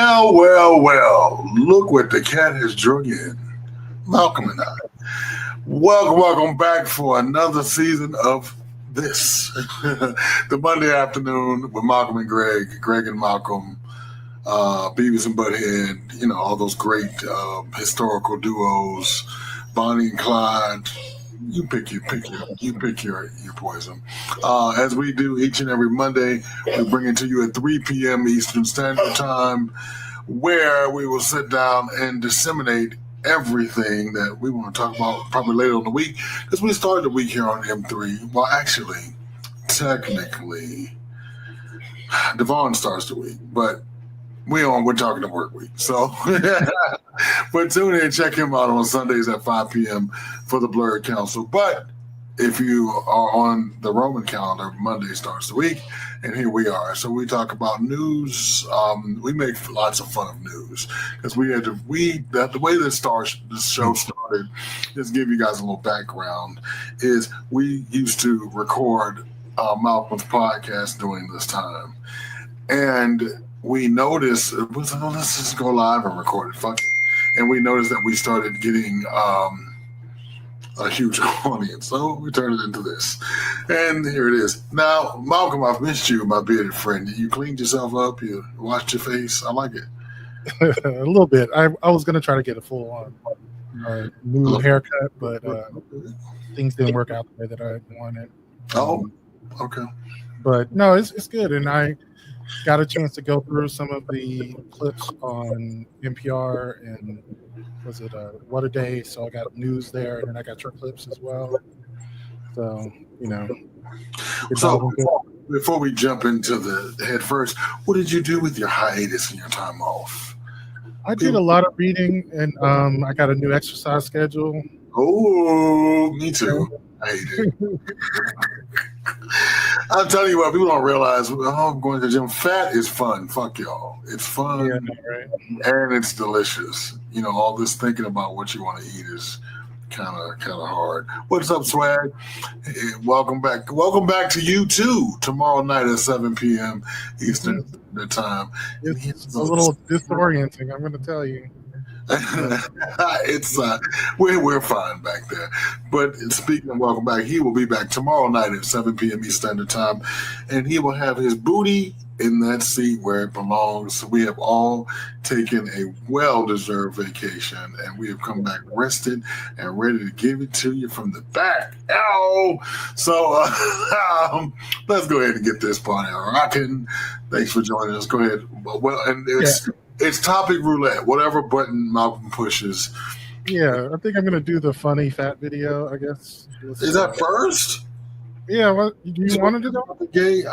Well. Look what the cat has drug in. Malcolm and I. Welcome back for another season of this. The Monday afternoon with Malcolm and Greg and Malcolm, Beavis and Butthead, all those great historical duos, Bonnie and Clyde. You pick your poison. As we do each and every Monday, we bring it to you at 3 p.m. Eastern Standard Time, where we will sit down and disseminate everything that we want to talk about probably later in the week, because we started the week here on M3. Well, actually, technically, Devon starts the week, but we're talking the work week. So but tune in and check him out on Sundays at 5 p.m. for the Blurred Council. But if you are on the Roman calendar, Monday starts the week, and here we are. So we talk about news. We make lots of fun of news because the way this show started, just give you guys a little background, is we used to record Malcolm's podcast during this time, and we noticed let's just go live and record it. Fuck it. And we noticed that we started getting a huge audience. So we turned it into this. And here it is. Now, Malcolm, I've missed you, my bearded friend. You cleaned yourself up. You washed your face. I like it. A little bit. I was going to try to get a full-on new haircut, but things didn't work out the way that I wanted. Oh, okay. But no, it's good. And I got a chance to go through some of the clips on NPR and was it What a Day? So I got news there, and then I got your clips as well. So, So before we jump into the head first, what did you do with your hiatus and your time off? I did a lot of reading, and I got a new exercise schedule. Oh, me too. I hate it. I'm telling you what, people don't realize, I'm going to the gym. Fat is fun. Fuck y'all. It's fun, right? And it's delicious. All this thinking about what you want to eat is kind of hard. What's up, Swag? Hey, welcome back. Welcome back to you, too, tomorrow night at 7 p.m. Eastern Time. It's a little disorienting, I'm going to tell you. It's we're fine back there. But speaking of welcome back, he will be back tomorrow night at 7 p.m. Eastern Standard Time, and he will have his booty in that seat where it belongs. We have all taken a well-deserved vacation, and we have come back rested and ready to give it to you from the back. Ow! So let's go ahead and get this party rocking. Thanks for joining us. Go ahead. Well, and it's topic roulette. Whatever button Malcolm pushes. Yeah, I think I'm going to do the funny fat video, I guess. Is that first? Yeah, do you want to do that? Gay?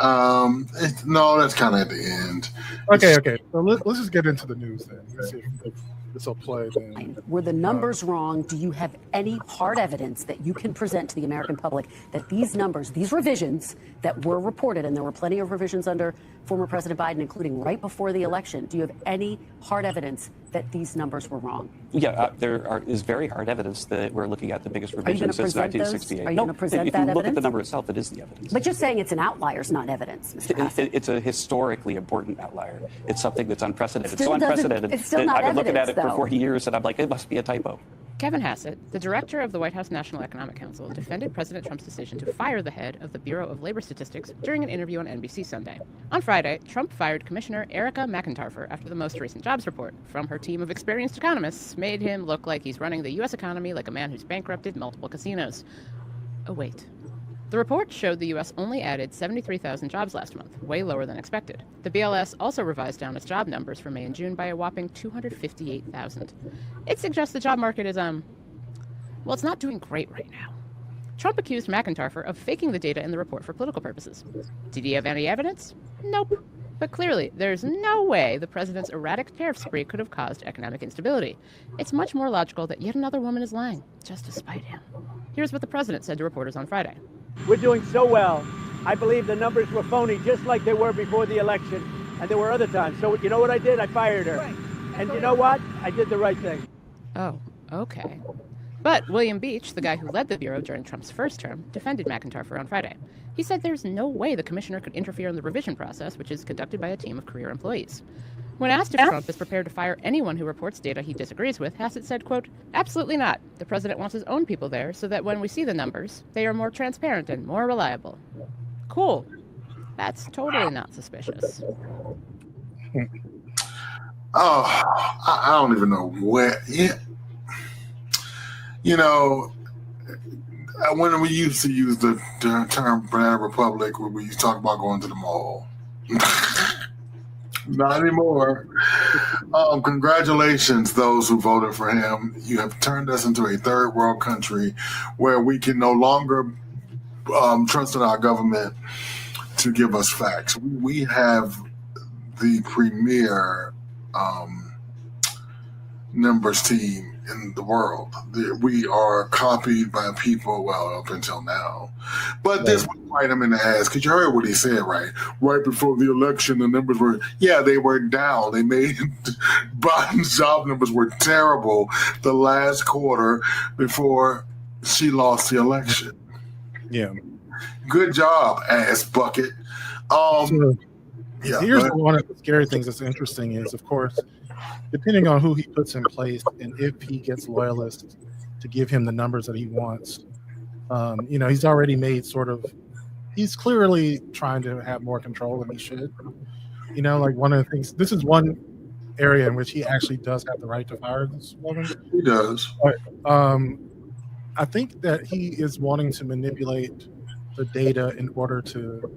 No, that's kind of at the end. Okay. So let's just get into the news then. Let's see if this will play then. Were the numbers wrong? Do you have any hard evidence that you can present to the American public that these numbers, these revisions that were reported, and there were plenty of revisions under former President Biden, including right before the election, do you have any hard evidence that these numbers were wrong? Yeah, there is very hard evidence that we're looking at the biggest revision since 1968. Are you going to present if that you look evidence? at the number itself, it is the evidence. But just saying it's an outlier is not evidence, Mr. Hassett. It's a historically important outlier. It's something that's unprecedented. Still It's so unprecedented. it's still not I've been looking at evidence, it for though. 40 years, and I'm like, it must be a typo. Kevin Hassett, the director of the White House National Economic Council, defended President Trump's decision to fire the head of the Bureau of Labor Statistics during an interview on NBC Sunday. On Friday, Trump fired Commissioner Erica McIntarfer after the most recent jobs report from her team of experienced economists made him look like he's running the U.S. economy like a man who's bankrupted multiple casinos. Oh, wait. The report showed the U.S. only added 73,000 jobs last month, way lower than expected. The BLS also revised down its job numbers for May and June by a whopping 258,000. It suggests the job market is, it's not doing great right now. Trump accused McIntarfer of faking the data in the report for political purposes. Did he have any evidence? Nope. But clearly, there's no way the president's erratic tariff spree could have caused economic instability. It's much more logical that yet another woman is lying, just to spite him. Here's what the president said to reporters on Friday. We're doing so well. I believe the numbers were phony, just like they were before the election. And there were other times. So you know what I did? I fired her. Right. And you know what? I did the right thing. Oh, okay. But William Beach, the guy who led the Bureau during Trump's first term, defended McIntarfer on Friday. He said there's no way the commissioner could interfere in the revision process, which is conducted by a team of career employees. When asked if Trump is prepared to fire anyone who reports data he disagrees with, Hassett said, quote, "Absolutely not. The president wants his own people there so that when we see the numbers, they are more transparent and more reliable." Cool. That's totally not suspicious. Oh, I don't even know where. Yeah. You know, when we used to use the term Banana Republic, when we used to talk about going to the mall. Not anymore. Congratulations, those who voted for him. You have turned us into a third world country where we can no longer trust in our government to give us facts. We have the premier numbers team in the world. We are copied by people, well, up until now. But this would bite him in the ass, because you heard what he said, right? Right before the election, the numbers were, they were down. They made Biden's job numbers were terrible the last quarter before she lost the election. Yeah. Good job, ass bucket. Here's one of the scary things that's interesting is, of course, depending on who he puts in place and if he gets loyalists to give him the numbers that he wants, he's already made he's clearly trying to have more control than he should. Like one of the things, this is one area in which he actually does have the right to fire this woman. He does. But I think that he is wanting to manipulate the data in order to,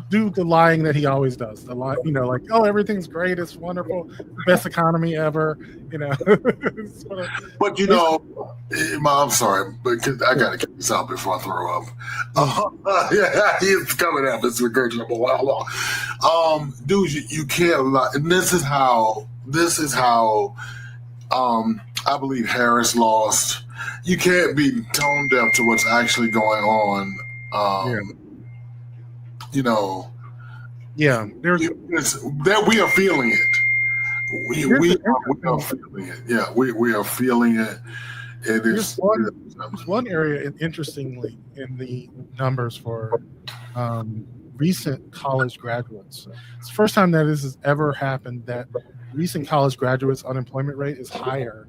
do the lying that he always does. The lie, like, oh, everything's great, it's wonderful, best economy ever, But I'm sorry, but I gotta get this out before I throw up. He's coming up. It's regurgitable. Dude, you can't lie. And this is how I believe Harris lost. You can't be tone deaf to what's actually going on. That we are feeling it. We are feeling it. Yeah, we are feeling it. It is one area, interestingly, in the numbers for recent college graduates. It's the first time that this has ever happened that recent college graduates' unemployment rate is higher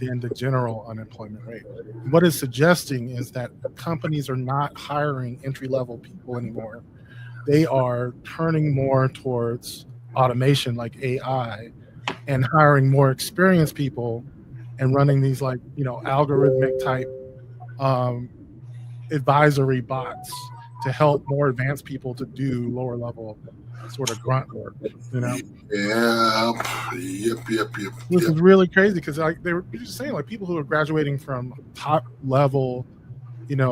than the general unemployment rate. What it's suggesting is that companies are not hiring entry-level people anymore. They are turning more towards automation like AI and hiring more experienced people and running these algorithmic type advisory bots to help more advanced people to do lower level sort of grunt work, Yep. Which is really crazy because they were just saying people who are graduating from top level,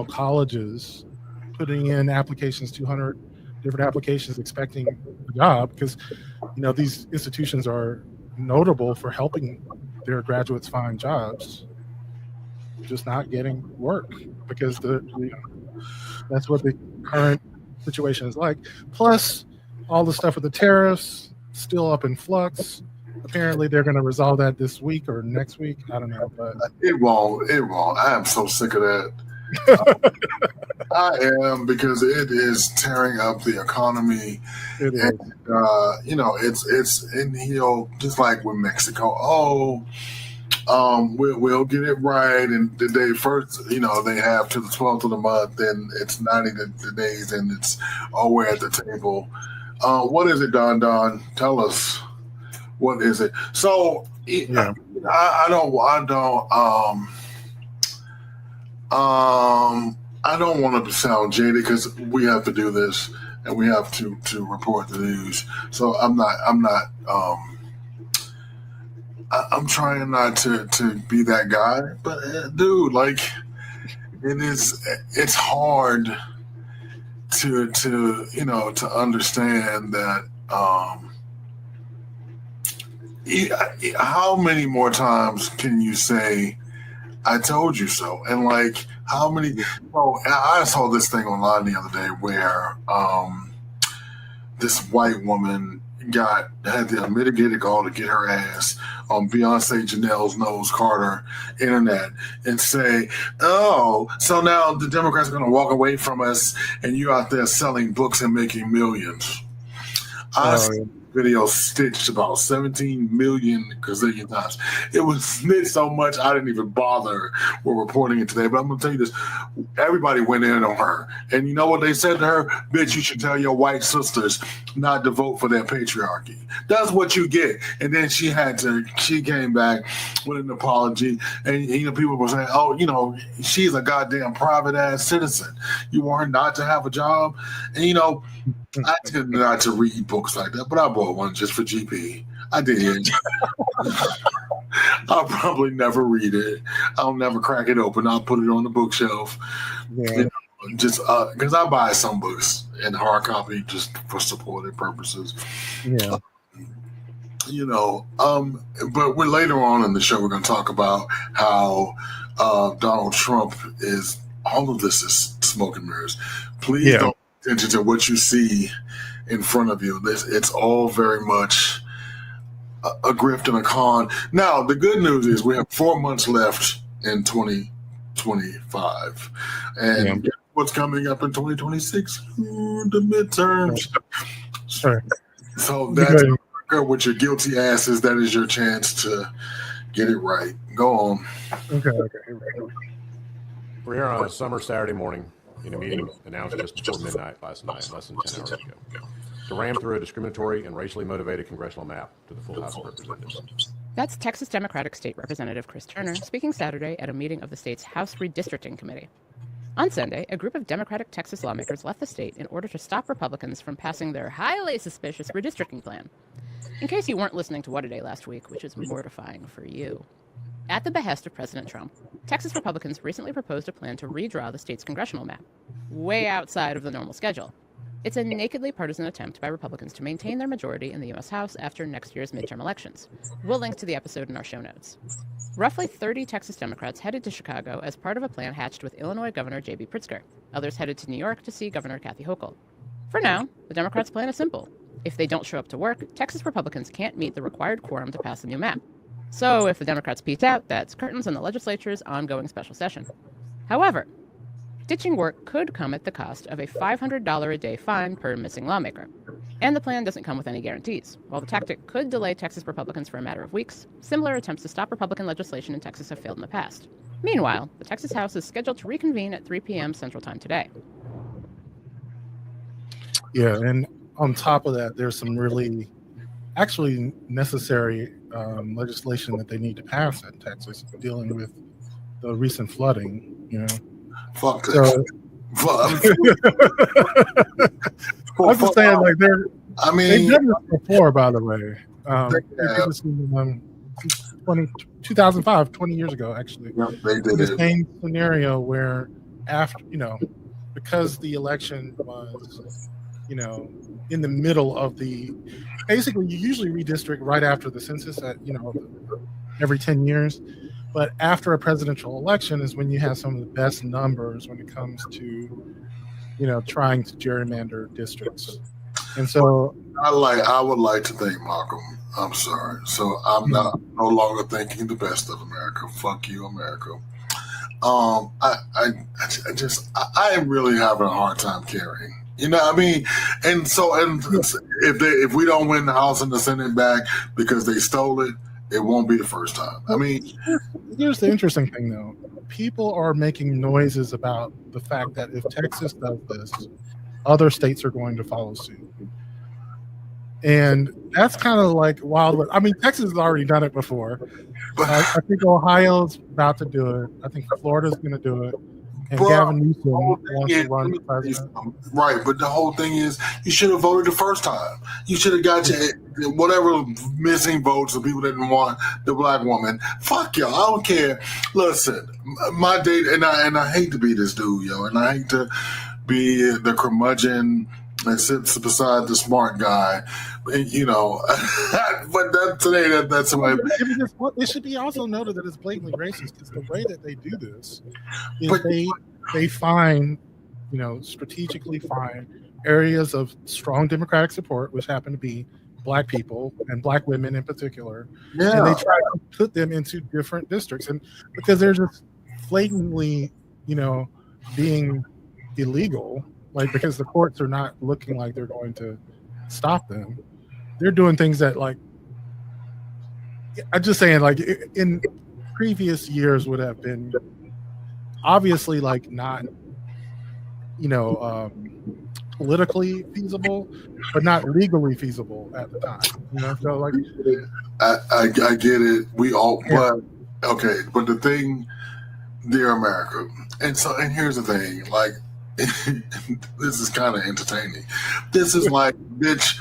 colleges, putting in applications, 200 different applications, expecting a job because, these institutions are notable for helping their graduates find jobs, just not getting work because that's what the current situation is like. Plus, all the stuff with the tariffs still up in flux. Apparently, they're going to resolve that this week or next week. I don't know, but it won't. I am so sick of that. I am, because it is tearing up the economy. It is. And, it's just like with Mexico. We'll get it right, and the day first, they have to the 12th of the month, then it's 90 the days, and it's we're at the table. What is it, Don? Tell us, what is it? So I don't want to sound jaded because we have to do this and we have to report the news. So I'm trying not to be that guy, but dude, it's hard to understand that. How many more times can you say, "I told you so"? And how many? I saw this thing online the other day where this white woman had the unmitigated gall to get her ass on Beyonce Janelle's Knowles Carter internet and say, "Oh, so now the Democrats are going to walk away from us, and you out there selling books and making millions." video stitched about 17 million gazillion times. It was snitched so much I didn't even bother with reporting it today. But I'm gonna tell you this: everybody went in on her, and you know what they said to her? Bitch, you should tell your white sisters not to vote for their patriarchy. That's what you get. And then she came back with an apology, and people were saying, oh, she's a goddamn private ass citizen. You want her not to have a job? And I tend not to read books like that, but I bought one just for GP. I did. I'll probably never read it. I'll never crack it open. I'll put it on the bookshelf. Yeah. Just because I buy some books in hard copy just for supportive purposes. Yeah. But we're later on in the show, we're going to talk about how Donald Trump is, all of this is smoke and mirrors. Please don't pay attention to what you see in front of you. It's all very much a grift and a con. Now, the good news is we have 4 months left in 2025. And what's coming up in 2026? The midterms. Sure. So that's with your guilty asses. That is your chance to get it right. Go on. Okay. We're here on a summer Saturday morning in a meeting announced just before midnight last night, less than 10 hours ago, to ram through a discriminatory and racially motivated congressional map to the full House of Representatives. That's Texas Democratic State Representative Chris Turner speaking Saturday at a meeting of the state's House Redistricting Committee. On Sunday, a group of Democratic Texas lawmakers left the state in order to stop Republicans from passing their highly suspicious redistricting plan. In case you weren't listening to What a Day last week, which is mortifying for you. At the behest of President Trump, Texas Republicans recently proposed a plan to redraw the state's congressional map, way outside of the normal schedule. It's a nakedly partisan attempt by Republicans to maintain their majority in the U.S. House after next year's midterm elections. We'll link to the episode in our show notes. Roughly 30 Texas Democrats headed to Chicago as part of a plan hatched with Illinois Governor J.B. Pritzker. Others headed to New York to see Governor Kathy Hochul. For now, the Democrats' plan is simple. If they don't show up to work, Texas Republicans can't meet the required quorum to pass the new map. So if the Democrats peace out, that's curtains on the legislature's ongoing special session. However, ditching work could come at the cost of a $500 a day fine per missing lawmaker. And the plan doesn't come with any guarantees. While the tactic could delay Texas Republicans for a matter of weeks, similar attempts to stop Republican legislation in Texas have failed in the past. Meanwhile, the Texas House is scheduled to reconvene at 3 p.m. Central Time today. Yeah, and on top of that, there's some really actually necessary legislation that they need to pass in Texas dealing with the recent flooding, Fuck so, I'm just saying, like, they've done this before, by the way. This in 2005, 20 years ago, actually. Yeah, they did the same scenario where after, because the election was, in the middle of basically you usually redistrict right after the census at, every 10 years. But after a presidential election is when you have some of the best numbers when it comes to, trying to gerrymander districts. And so I would like to thank Malcolm. I'm sorry. So I'm no longer thinking the best of America. Fuck you, America. I am really having a hard time caring. You know what I mean? And if we don't win the House and the Senate back because they stole it, it won't be the first time. I mean, here's the interesting thing, though. People are making noises about the fact that if Texas does this, other states are going to follow suit. And that's kind of like wild. I mean, Texas has already done it before. I think Ohio's about to do it. I think Florida's going to do it. And Gavin Newsom wants to run for president. Right, but the whole thing is you should have voted the first time. You should have got your whatever missing votes of people that didn't want the black woman. Fuck y'all. I don't care. Listen, my date, and I hate to be this dude, yo, and I hate to be the curmudgeon that sits beside the smart guy, but that's the way. It should be also noted that it's blatantly racist because the way that they do this is they find, strategically find areas of strong Democratic support, which happen to be black people and black women in particular, and they try to put them into different districts, and because they're just blatantly, being illegal. Like, because the courts are not looking like they're going to stop them. they're doing things that, like, I'm just saying, like, in previous years would have been obviously, like, not, politically feasible, but not legally feasible at the time. So, like, I get it. We all, but okay. But the thing, dear America, and here's the thing. Like, this is kind of entertaining. This is like, bitch.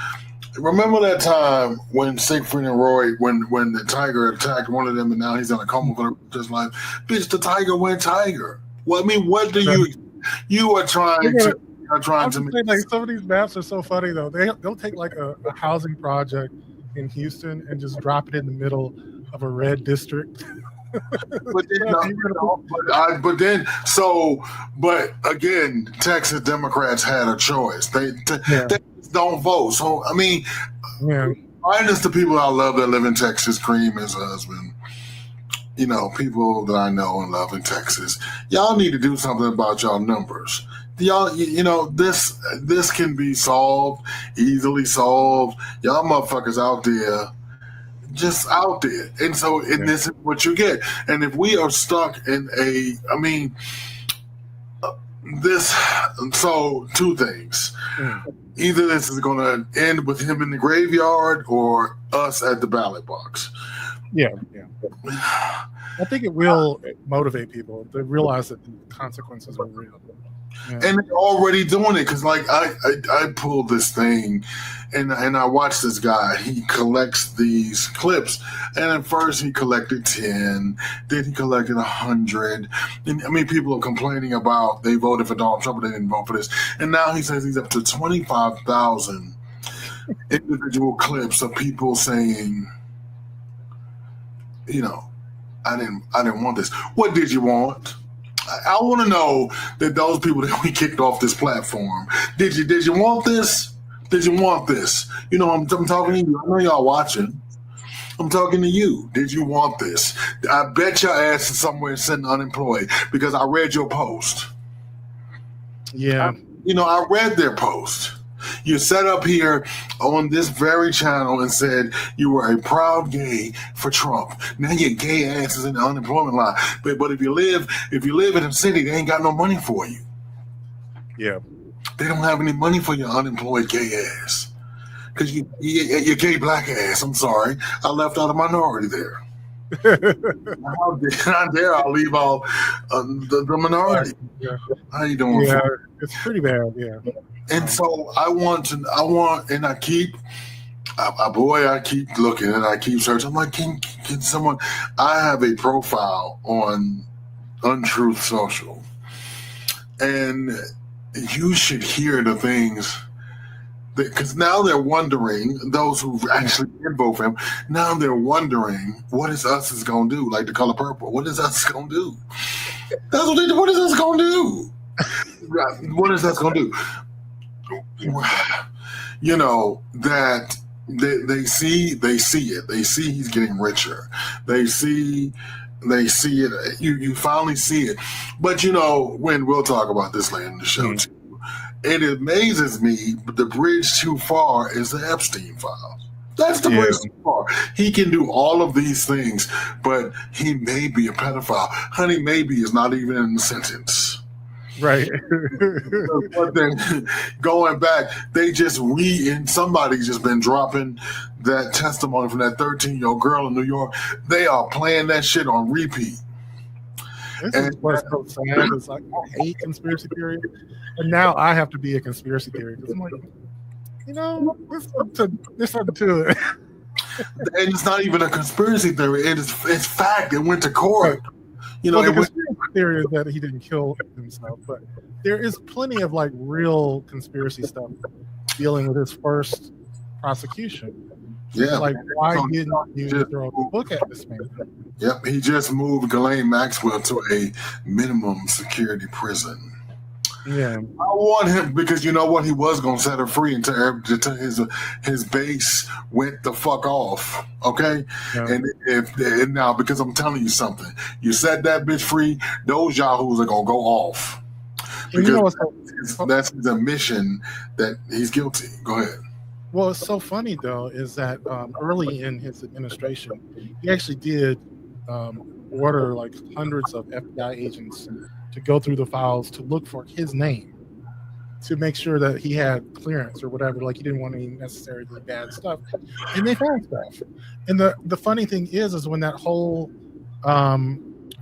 Remember that time when Siegfried and Roy, when the tiger attacked one of them, and now he's in a coma for his life? Bitch, the tiger went tiger. Well, I mean, what do you are trying to? Like, some of these maps are so funny though. They'll take like a housing project in Houston and just drop it in the middle of a red district. But again, Texas Democrats had a choice. They don't vote. So I mean, minus the people I love that live in Texas, Cream, his husband. People that I know and love in Texas. Y'all need to do something about y'all numbers. Y'all, this can be easily solved. Y'all motherfuckers out there, just out there. And so this is what you get. And if we are stuck in two things. Either this is going to end with him in the graveyard or us at the ballot box. Yeah. I think it will motivate people to realize that the consequences are real. Yeah. And they're already doing it because, like, I pulled this thing and I watched this guy. He collects these clips, and at first he collected 10, then he collected 100. And I mean, people are complaining about they voted for Donald Trump, but they didn't vote for this. And now he says he's up to 25,000 individual clips of people saying, I didn't want this. What did you want? I want to know that those people that we kicked off this platform, did you want this? Did you want this? I'm talking to you. I know y'all watching. I'm talking to you. Did you want this? I bet your ass is somewhere sitting unemployed because I read your post. Yeah. I read their post. You sat up here on this very channel and said you were a proud gay for Trump. Now your gay ass is in the unemployment line. But if you live in a city, they ain't got no money for you. Yeah. They don't have any money for your unemployed gay ass. Because your gay black ass, I'm sorry. I left out a minority there. How dare I leave out the minority? Yeah. How you doing? Yeah, it's pretty bad, yeah. And so I keep looking and I keep searching. I'm like, can someone? I have a profile on Untruth Social, and you should hear the things because now they're wondering. Those who actually did vote for him, now they're wondering what is us is gonna do? Like The Color Purple, what is us gonna do? That's what they do. What is us gonna do? What is us gonna do? That they see it. They see he's getting richer. They see it. You finally see it. But when we'll talk about this later in the show too. It amazes me, but the bridge too far is the Epstein files. That's the bridge too far. He can do all of these things, but he may be a pedophile. Honey, maybe is not even in the sentence. Right. But then going back, somebody's just been dropping that testimony from that 13-year-old girl in New York. They are playing that shit on repeat. This is what's so sad. It's like, I hate conspiracy theories, and now I have to be a conspiracy theorist. I'm like, there's something to it. And it's not even a conspiracy theory. It's fact. It went to court. The conspiracy theory is that he didn't kill himself, but there is plenty of like real conspiracy stuff dealing with his first prosecution. Yeah. Like, why didn't you throw a book at this man? Yep, he just moved Ghislaine Maxwell to a minimum security prison. Yeah, I want him because you know what? He was gonna set her free until his base went the fuck off. Okay, yeah. And now because I'm telling you something, you set that bitch free, those yahoos are gonna go off because that's his admission that he's guilty. Go ahead. Well, it's so funny though is that early in his administration, he actually did order like hundreds of FBI agents to go through the files to look for his name to make sure that he had clearance or whatever. Like he didn't want any necessarily bad stuff, and they found stuff. And the funny thing is when that whole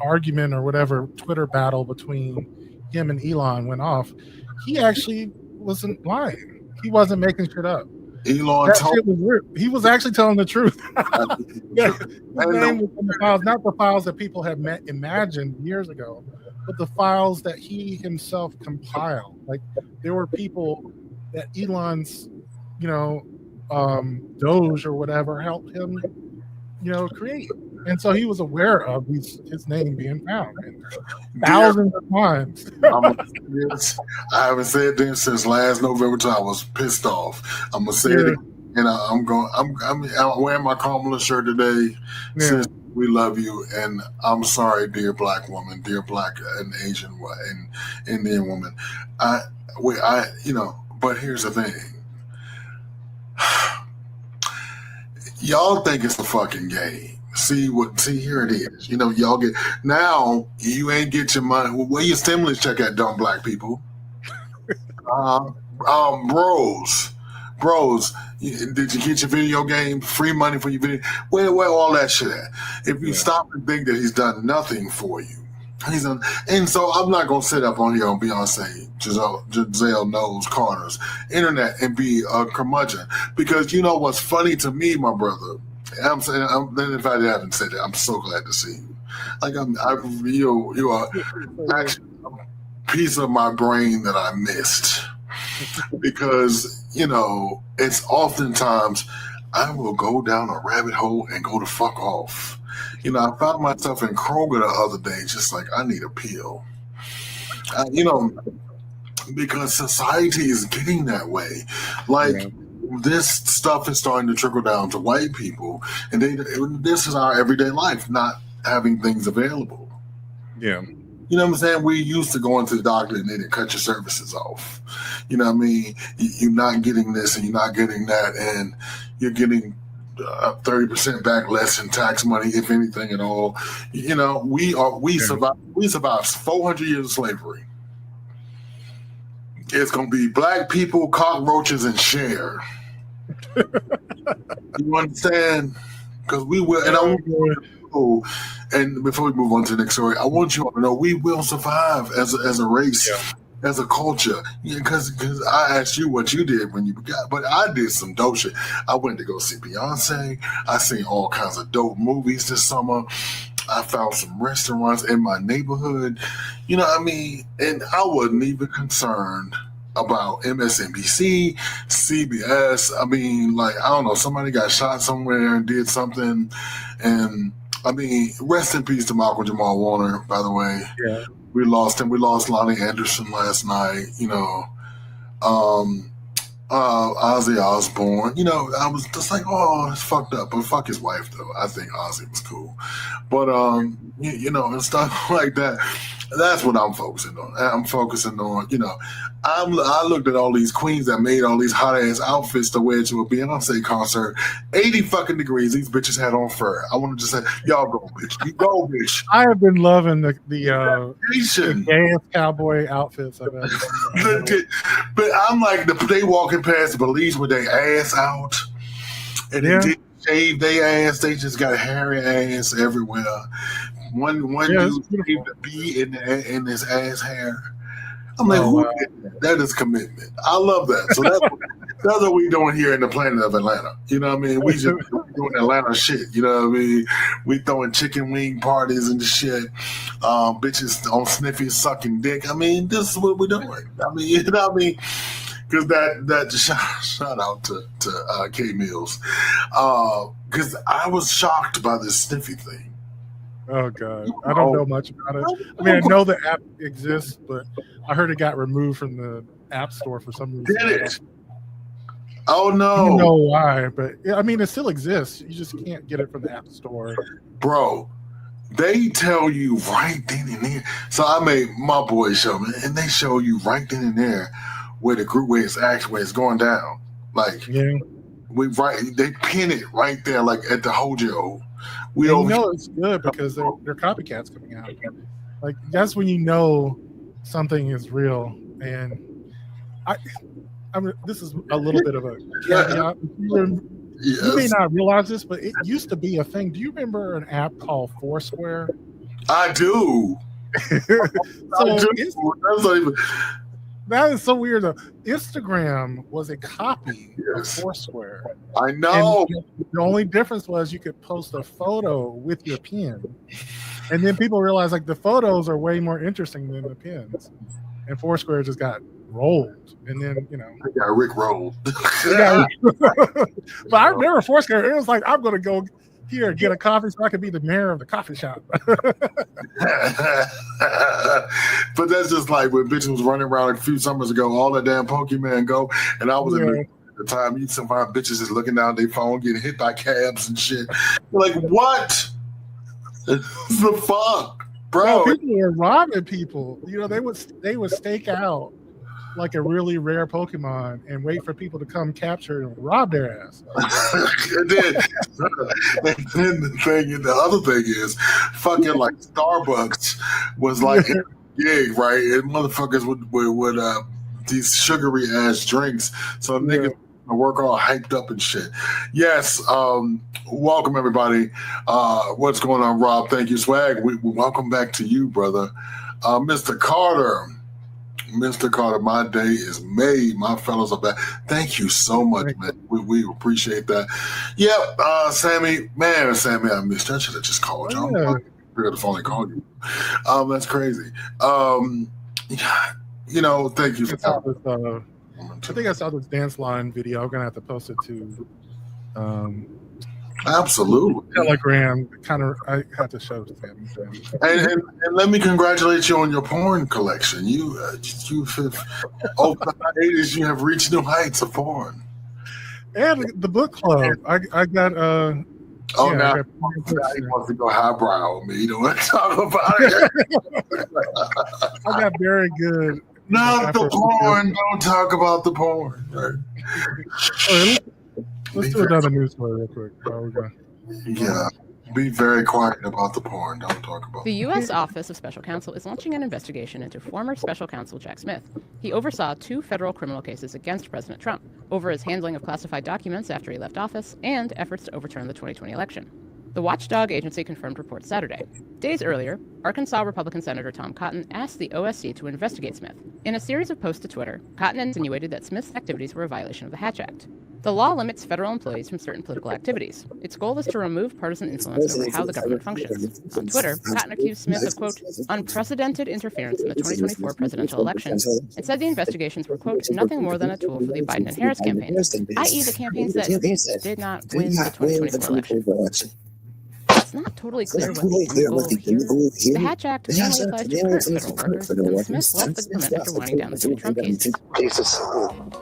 argument or whatever Twitter battle between him and Elon went off, he actually wasn't lying. He wasn't making shit up. Elon That told shit was weird. He was actually telling the truth. His name was in the files, not the files that people had imagined years ago, but the files that he himself compiled. Like there were people that Elon's, Doge or whatever helped him, create. And so he was aware of his name being found thousands of times. I haven't said this since last November till I was pissed off. I'm gonna say it again, and I'm wearing my Kamala shirt today. Since we love you, and I'm sorry, dear black woman, dear black and Asian and Indian woman. But here's the thing. Y'all think it's a fucking game. See, here it is. Y'all get now. You ain't get your money. Where your stimulus check at, dumb black people? Bros. Did you get your video game? Free money for your video? Where all that shit at? If you stop and think that he's done nothing for you, and so I'm not gonna sit up on here on Beyonce, Giselle Knowles Carter's internet and be a curmudgeon, because you know what's funny to me, my brother. I'm saying, if I haven't said it, I'm so glad to see you. Like you are actually a piece of my brain that I missed, because it's oftentimes I will go down a rabbit hole and go to fuck off. I found myself in Kroger the other day, just like I need a pill. Because society is getting that way. Like. This stuff is starting to trickle down to white people, and this is our everyday life, not having things available. Yeah. You know what I'm saying? We're used to going to the doctor and they didn't cut your services off. You know what I mean? You're not getting this and you're not getting that, and you're getting 30% back less in tax money, if anything at all. We survived 400 years of slavery. It's going to be black people, cockroaches, and share. You understand? Because we will. And before we move on to the next story, I want you all to know we will survive as a race, as a culture. Because I asked you what you did when you got, but I did some dope shit. I went to go see Beyonce. I seen all kinds of dope movies this summer. I found some restaurants in my neighborhood. You know what I mean? And I wasn't even concerned about MSNBC, CBS. I mean, like, I don't know, somebody got shot somewhere and did something. And I mean, rest in peace to Malcolm Jamal Warner, by the way. Yeah. We lost him. We lost Lonnie Anderson last night, Ozzy Osbourne. I was just like, oh, it's fucked up. But fuck his wife, though. I think Ozzy was cool. But, and stuff like that. That's what I'm focusing on. I'm focusing on, I looked at all these queens that made all these hot ass outfits to wear to a Beyonce concert. 80 fucking degrees. These bitches had on fur. I want to just say, y'all go, bitch. You go, bitch. I have been loving the gayest cowboy outfits I've ever seen. But I'm like, they walking past Belize with their ass out, and they didn't shave their ass. They just got a hairy ass everywhere. One dude shaved a bee in his ass hair. I'm like, wow. That is commitment. I love that. So that's what we're doing here in the planet of Atlanta. You know what I mean? We just doing Atlanta shit. You know what I mean? We throwing chicken wing parties and shit. Bitches on Sniffy sucking dick. I mean, this is what we're doing. I mean, you know what I mean? Because that shout out to K Mills. Because I was shocked by this Sniffy thing. Oh God, I don't know much about it. I mean, I know the app exists, but I heard it got removed from the App Store for some reason. Did it? Oh no! I don't know why, but I mean, it still exists. You just can't get it from the App Store, bro. They tell you right then and there. So I made my boys show me, and they show you right then and there where the group where it's going down. Like They pin it right there, like at the Hojo. It's good because they're copycats coming out. Like that's when you know something is real. And this is a little bit of a caveat. You may not realize this, but it used to be a thing. Do you remember an app called Foursquare? I do. That is so weird. Though. Instagram was a copy of Foursquare. I know. And the only difference was you could post a photo with your pin, and then people realized like the photos are way more interesting than the pins, and Foursquare just got rolled. And then they got Rick rolled. But I remember Foursquare. It was like I'm going to go here get a coffee so I could be the mayor of the coffee shop. But that's just like when bitches was running around a few summers ago, all that damn Pokemon Go, and I was in at the time. You some bitches is looking down their phone, getting hit by cabs and shit. You're like, what the fuck, bro? No, people were robbing people. They would stake out like a really rare Pokemon and wait for people to come capture and rob their ass. and then the other thing is fucking like Starbucks was like a gig, right? And motherfuckers would these sugary ass drinks. So niggas work all hyped up and shit. Yes, welcome everybody. What's going on, Rob? Thank you, Swag. We welcome back to you, brother. Mr. Carter, my day is made. My fellows are back. Thank you so much, man. We appreciate that. Yep, Sammy, I missed you. I should have just called you. I figured the phone and called you. That's crazy. Thank you. I think I saw this dance line video. I'm gonna have to post it to absolutely Telegram. I had to show it to him. And let me congratulate you on your porn collection. You have over the 80s, you have reached new heights of porn. And the book club. I got now he wants to go highbrow with me. You don't want to talk about it. I got very good. Not the porn. Don't talk about the porn. Right. Let's do another news story real quick. Yeah. Be very quiet about the porn. Don't talk about the U.S. Office of Special Counsel is launching an investigation into former Special Counsel Jack Smith. He oversaw 2 federal criminal cases against President Trump over his handling of classified documents after he left office and efforts to overturn the 2020 election. The watchdog agency confirmed reports Saturday. Days earlier, Arkansas Republican Senator Tom Cotton asked the OSC to investigate Smith. In a series of posts to Twitter, Cotton insinuated that Smith's activities were a violation of the Hatch Act. The law limits federal employees from certain political activities. Its goal is to remove partisan influence over how the government functions. On Twitter, Cotton accused Smith of, quote, unprecedented interference in the 2024 presidential election, and said the investigations were, quote, nothing more than a tool for the Biden and Harris campaigns, i.e. the campaigns that did not win the 2024 election. It's not totally clear what the end goal here. The Hatch Act only applies to current federal workers, and Smith left the government after winding down the 2 Trump cases.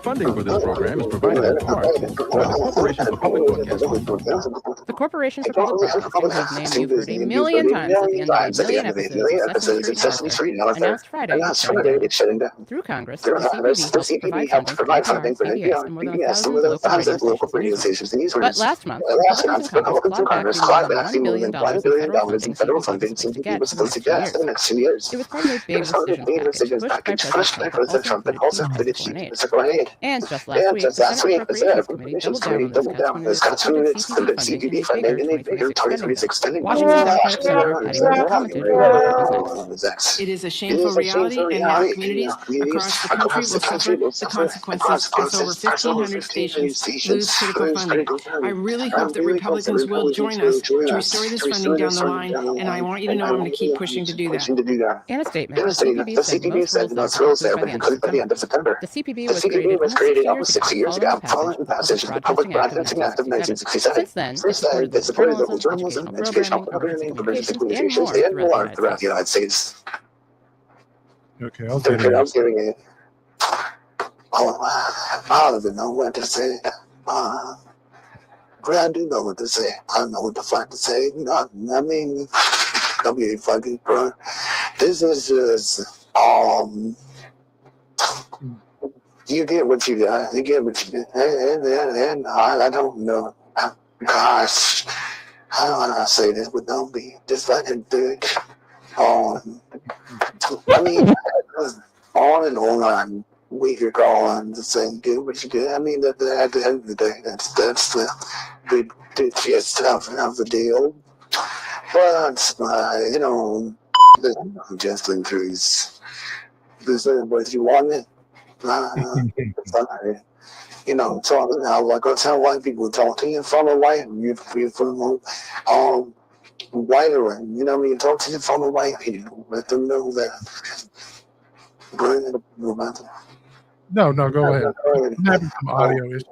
Funding for this program is provided in part by the Corporation for Public Broadcasting. The Corporation for Public Broadcasting, whose name you've heard a million times at the end of a million episodes of Sesame Street, announced Friday it's shutting down. Through Congress, the CPB helped provide funding for NPR, PBS, and other local radio stations. But last month, Republicans in Congress clawed back $1 billion in federal funding CPB was supposed to get for the next 2 years. It was part of a big decisions package pushed by President Trump that also included cheap foreign aid. And just last week, the Senate Appropriations Committee doubled down on those cuts for CPB funding and made bigger targets extending. Washington Democratic Senator Patty Murray commented on next. It is a shameful reality, and now communities across the country will suffer the consequences as over 1,500 stations lose critical funding. I really hope that Republicans will join us to restore this funding down the line, and I want you to know I'm going to keep pushing to do that. In a statement, the CPB said most rules that were included by the end of September. The CPB was created almost 60 years ago following the passage of the Public Broadcasting Act of 1967. Since then, it supported local journalism, educational programming, emergency communications, and more throughout the United States. Okay, I was giving it. I don't even know what to say. I do know what to say. I don't know what the fuck to say. Nothing. I mean, fucking bro. This is just You get what you got. You get what you get. And I don't know. Gosh, how do I say this? But don't be just fucking dick. I mean, on and on. We could go on to say, get what you get. I mean, at the end of the day, that's the gist of the deal. But, you know, just in case this is what you wanted. You know, talk now, like I tell white people, talk to you from a white, you from whiter, and you know, when you talk to you from a white people, let them know that. No, go ahead. I'm having some audio issues.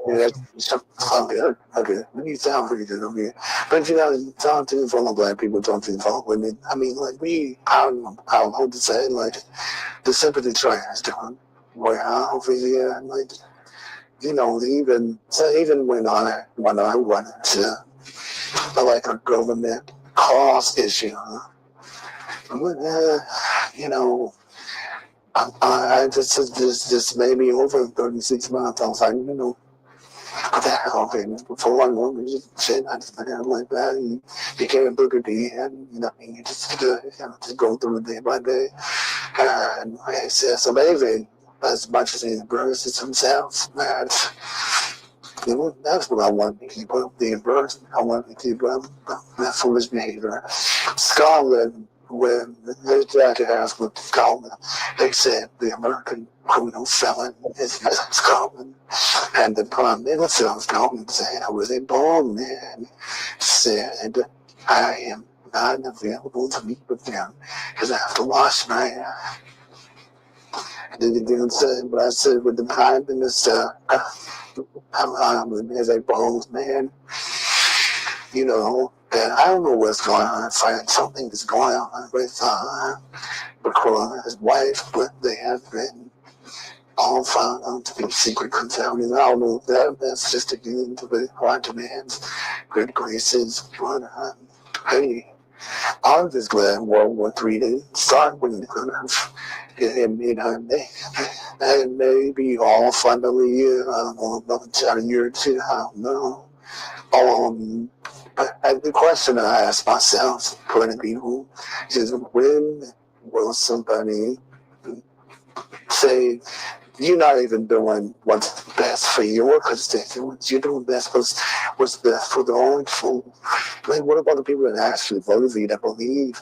Okay. You sound pretty good over here. But you know, talk to fellow black people, talk to fellow women. I mean, like I don't know how to say it, like the sympathy trials doing. Where over here, like you know, even when I run into like a government cost issue, you know. I just made me over 36 months. I was like, you know, what the hell, man? Before I know it, just shit, I just like that. And became Booker D, and you know, you just go through it day by day. And like I said, so maybe as much as he embraces himself, man, you know, that's what I want to keep up. The embarrassment, I want to keep up that foolish behavior. Scotland. When they tried to ask what Scotland, they said the American criminal felon is Scotland. And the Prime Minister of Scotland said, I was a bald man, said, I am not available to meet with them because I have to wash my hair. And then again said, but I said with the Prime Minister, I'm as a bald man, you know. And I don't know what's going on. It's like something is going on with because his wife, but they have been all found out to be secret contaminants. I don't know if that's just again to the hard demands, good graces. But hey, I'm just glad World War III didn't start when and maybe all finally, I don't know, about a year or two, I don't know. But the question I ask myself, plenty of people, is when will somebody say, you're not even doing what's best for your constituents, you're doing what's best for the orange fool. Like, what about the people that actually voted for you, that believe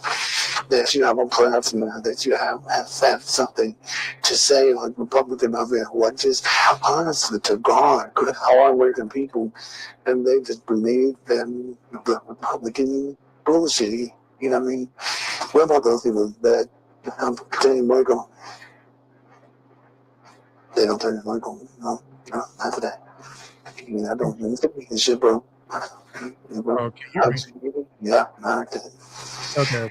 that you have a platform, that you have something to say on Republican of it, what just honestly to God, good hard-working people, and they just believe in the Republican bullshit. You know what I mean? What about those people that turn Michael? They don't turn Michael. No, not for that. I don't know. It's shit, bro. Okay. Yeah, not that. Okay.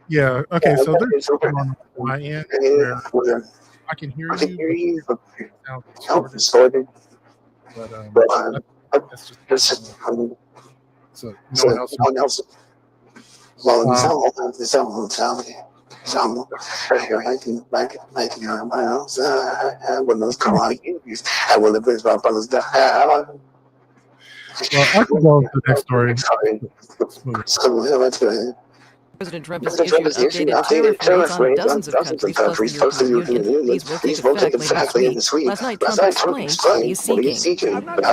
Yeah. Okay. So there's something on my end where I can hear you. But it sounds distorted. But that's just so no one else. Well, it's all some making our miles. When those commodities, I will live with my brothers. Well, I can go to the next story. So let's go ahead. President Trump has issued updated tariff rates on dozens of countries, plus the European Union. These will take effect later this week. Last night, Trump explained what he is seeking. But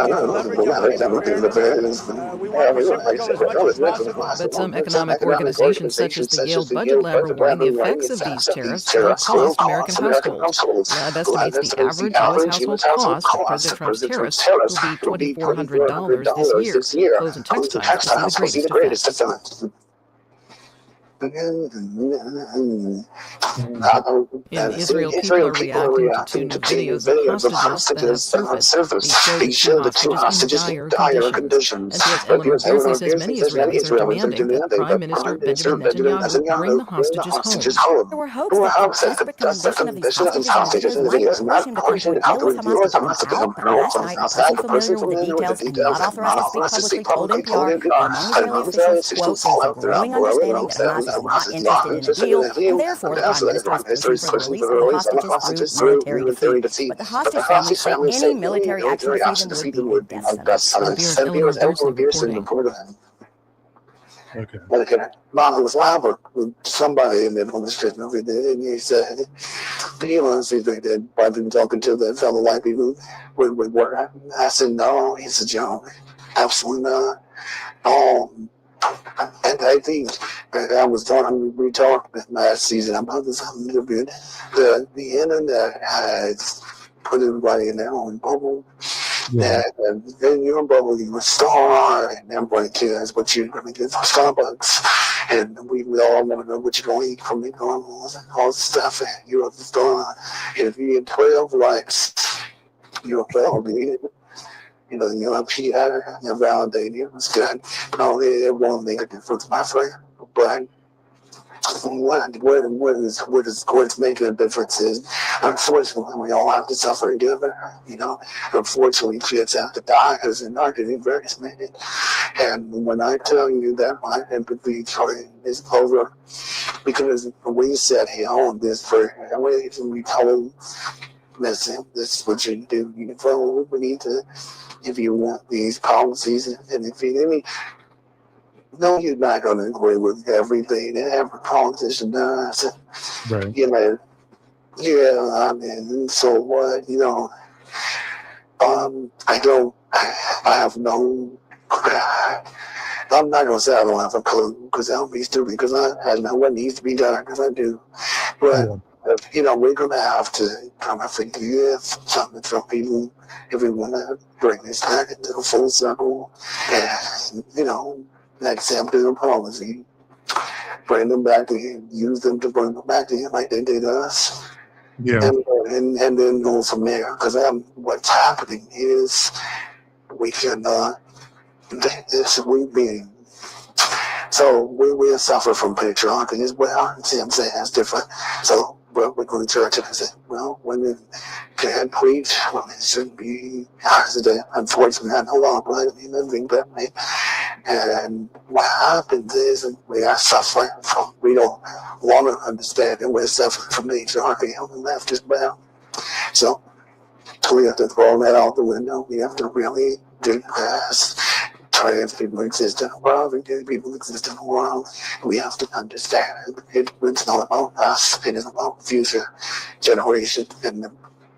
some economic organizations, such as the Yale Budget Lab, are warning the effects of these tariffs will cost American households. The lab estimates the average U.S. household cost for President Trump's tariffs will be $2,400 this year. Clothes and textiles will see the greatest effect. In Israel, people are reacting to two new videos of hostages that have surfaced. They show the two hostages in dire conditions. But here's Eleanor says many Israelis are demanding that Prime Minister Benjamin Netanyahu bring the hostages home. There were hopes that the desperate condition of these hostages in the videos not proportioned to how the reviewers of Hamas become last night. A person familiar with the details and not authorized to speak publicly told NPR that among Israeli officials, quote, there's a growing understanding that Hamas not interested in a deal, and therefore the Prime Minister is pushing for the release of the hostages through military defeat. But the hostage families say any military action defeat would be a death sentence. NPR's Ellen McPherson reporting. Okay. Mom was live with somebody in there on the street every day, and he said, "Do you honestly think that I've been talking to that fellow white people would work?" I said, "No." He said, "John, absolutely not." And I think I was talking, we talked last season about this a little bit. The internet has put everybody in their own bubble. Yeah. And in your bubble, you're a star, and everybody cares what you're going to get for Starbucks. And we all want to know what you're going to eat from McDonald's and all this stuff. And you're a star. And if you get 12 likes, you're validated. You know, you're a PR, you're validated. It's good. No, it won't make a difference, my friend. But what's making a difference is, unfortunately, we all have to suffer together. You know, unfortunately, kids have to die because they're not getting vaccinated. And when I tell you that my empathy train is over, because we said here on this for we told, listen, this is what you do. You follow. We need to, if you want these policies, and if you no, you're not going to agree with everything that every politician does. Right. You know, yeah, I mean, so what, you know, I have no, I'm not going to say I don't have a clue, because that would be stupid, because I know what needs to be done, because I do. But, you know, we're going to have to kind of forgive something from people if we want to bring this back into the full circle, and, you know, accept their policy, bring them back to him, use them to bring them back to him like they did us. Yeah. And then go from there. Because what's happening is we can, we suffer from patriarchy as well. See, I'm saying that's different. So we're going to church and I say, well, women can't preach, women shouldn't be today. Unfortunately, I know a lot of people living that way. And what happens is we are suffering from, we don't want to understand that we're suffering from patriarchy on the left as well. So we have to throw that out the window. We have to really do this. Trans people exist in the world, and gay people exist in the world. We have to understand it's not about us, it is about future generation and the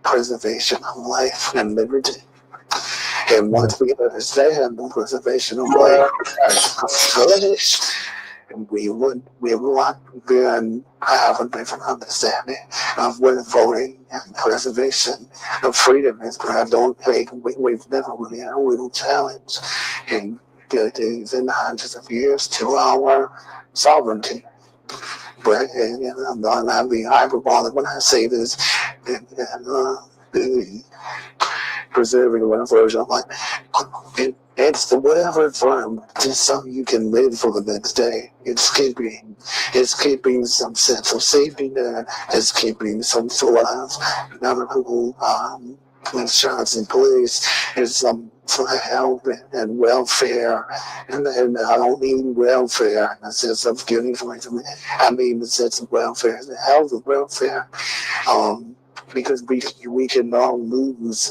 preservation of life and liberty. And once we understand the preservation of life and we would then have a different understanding of what voting and preservation of freedom is. But I don't think we've never really had a real challenge in decades and hundreds of years to our sovereignty. But I'm not being hyperbolic when I say this. Preserving whatever version, I'm like, it's the whatever form, just so you can live for the next day. It's keeping some sense of safety net. It's keeping some sort of neighborhood insurance in place. It's some sort of health and welfare. And I don't mean welfare in the sense of giving away from it. I mean the sense of welfare, the health of welfare. Because we can all lose.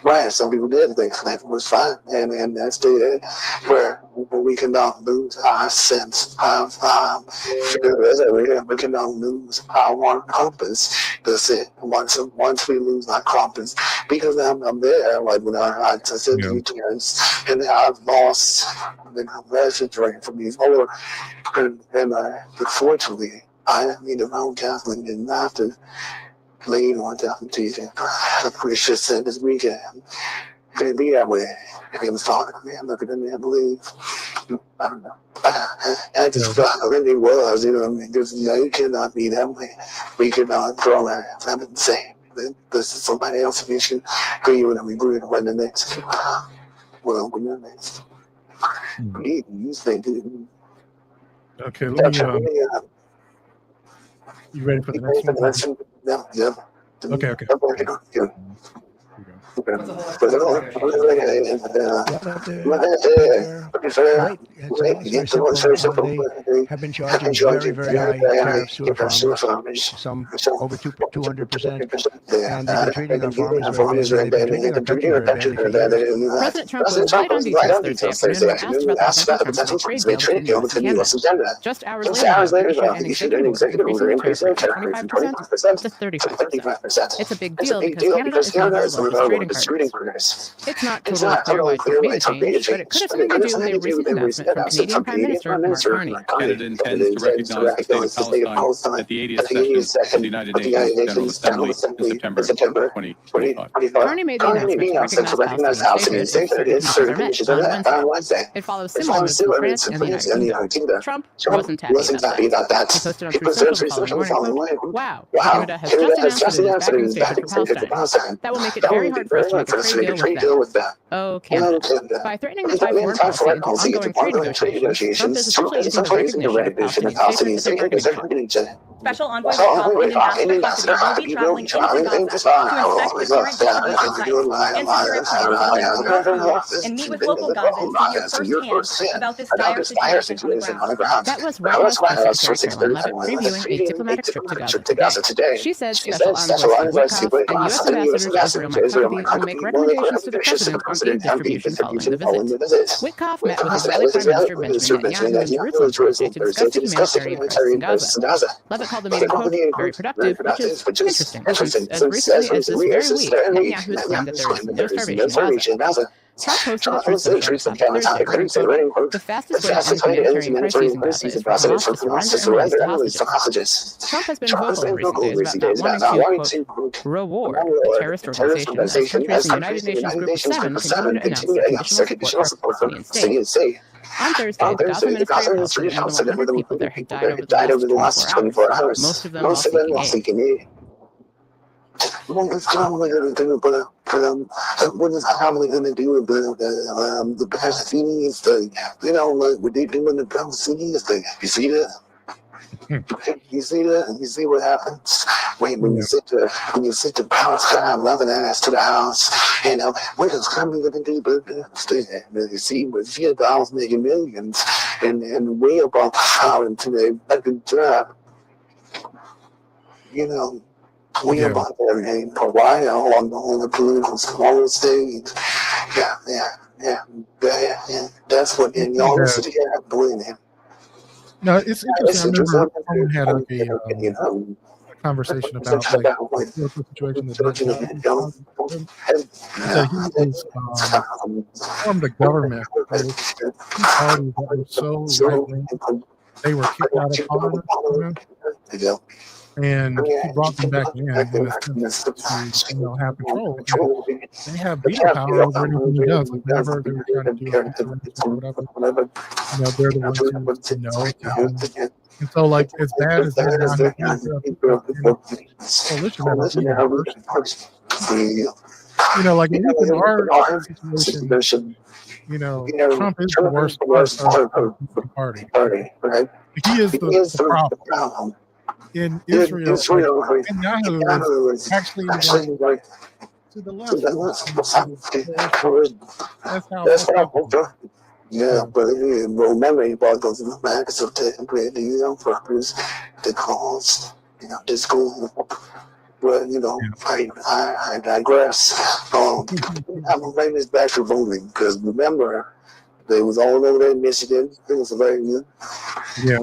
Right, some people did think slavery was fine, and that's it. Where we can all lose our sense of freedom. We can all lose our compass. That's it. Once we lose our compass, because I'm there, like when I said weekends, and I've lost the conversion rate from these older, and unfortunately, I mean, around Catholic and not to lean on different teaching. The priest just said this weekend, can't be that way. If he was talking to me, I'm looking at me, I believe. I don't know. I just thought it really was, you know what I mean? Because you cannot be that way. We cannot throw that. I'm insane. This is somebody else's mission. Agree with them, agree with the next. Well, we're the next. You think, okay, let me, you ready for the next one? Yeah. Okay. To be fair, right? It's very simple. They have been charging very, very high tariffs to our farmers, some over 200%, and they've been treating our farmers very badly, and they've been treating our country very badly for years. President Trump was light on details Thursday afternoon when asked about the potential trade deal between the U.S. and Canada. Just hours later, he issued an executive order increasing the tariff rate from 25% to 35%. It's a big deal because Canada is one of our largest trading partners. It's not totally clear why Trump made the change, but it could have something to do with a recent announcement from Canadian Prime Minister Mark Carney. Canada intends to recognize the state of Palestine at the 80th session of the United Nations General Assembly in September 2025. Carney made the announcement to recognize Palestinian state as certain conditions on Wednesday. It follows similar moves from France and the United Kingdom. Trump wasn't happy about that. He posted on Twitter the following morning, quote, "Wow, Canada has just announced that it is backing statement for Palestine. That will make it very hard for us to make a trade deal with them." Oh, Canada. By threatening to tie foreign policy into ongoing trade negotiations, Trump is essentially using the recognition of Palestinian state as a bargaining chip. Special Envoy Indian Ambassador Huckabee will be traveling into Gaza to inspect the current situation and secure its and meet with local Gazans to hear firsthand about this dire situation on the ground. That was White House Press Secretary Levitt previewing a diplomatic trip to Gaza today. She said Special Envoy Steve Witkoff and U.S. Ambassador Israel Huckabee will make recommendations to the president on aid distribution following the visit. Witkoff met with Israeli Prime Minister Benjamin Netanyahu in Jerusalem Thursday to discuss the humanitarian crisis in Gaza. Levitt called the meeting, quote, very productive, which is interesting. As recently as this very week, Netanyahu has claimed that there is no starvation in Gaza. Trump posted a Twitter Thursday, quote, the fastest way to end the humanitarian crisis in Gaza is for Hamas to surrender the hostages. Trump has been vocal in recent days about not wanting to, quote, reward the terrorist organization as countries in the United Nations Group of 7 continue to announce their conditional support for Palestinian state. On Thursday, the Gaza Ministry announced that more than 100 people there had died over the last 24 hours, most of them while seeking aid. What is probably going to do, what is probably going to do with the Palestinians thing? You know, like what they do in the Palestinians thing. You see that? You see that? You see what happens when you sit to Palestine, loving ass to the house. You know, what is probably going to do? But you see, with $4 making millions and way above power until they let them job. You know. We about everything for a while on the political smaller stage. Yeah. That's what in the university I believe in. No, it's interesting. I remember someone had a conversation about like the situation that so he is from the government. Parties that were so right-wing, they were kicked out of parliament. And he brought them back in to have control. And they have veto power over anything he does. Like whenever they were trying to do or whatever, they're the ones who know. And so, like, as bad as they're not like in our situation, Trump is the worst part of the party. He is the problem. In Israel, Netanyahu is actually like to the left. That's how. Yeah, but remember, he brought those bags of the purpose, the cause, this school. But I digress. I'm gonna bring this back to voting because remember. They was all over there in Michigan. It was very good. Yeah.